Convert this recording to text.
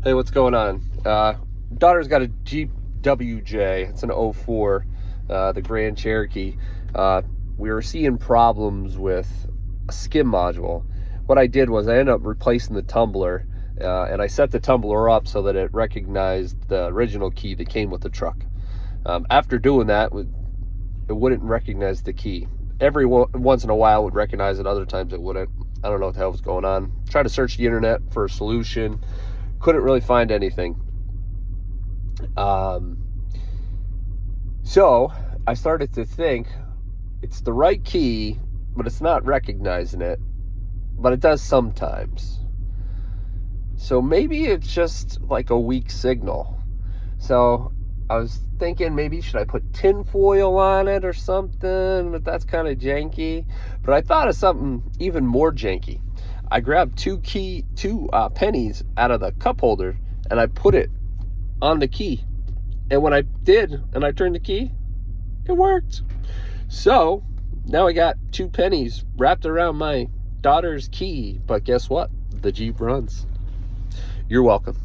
Hey, what's going on? Daughter's got a Jeep WJ. It's an '04, the Grand Cherokee. We were seeing problems with a skim module. What I did was I ended up replacing the tumbler, and I set the tumbler up so that it recognized the original key that came with the truck. After doing that, it wouldn't recognize the key. Every once in a while it would recognize it, other times it wouldn't. I don't know what the hell was going on. Tried to search the internet for a solution. Couldn't really find anything. So I started to think it's the right key, but it's not recognizing it, but it does sometimes. So maybe it's just like a weak signal. So I was thinking, maybe should I put tin foil on it or something, but that's kind of janky. But I thought of something even more janky. I grabbed two pennies out of the cup holder and I put it on the key. And when I did, and I turned the key, it worked. So now I got 2 pennies wrapped around my daughter's key. But guess what? The Jeep runs. You're welcome.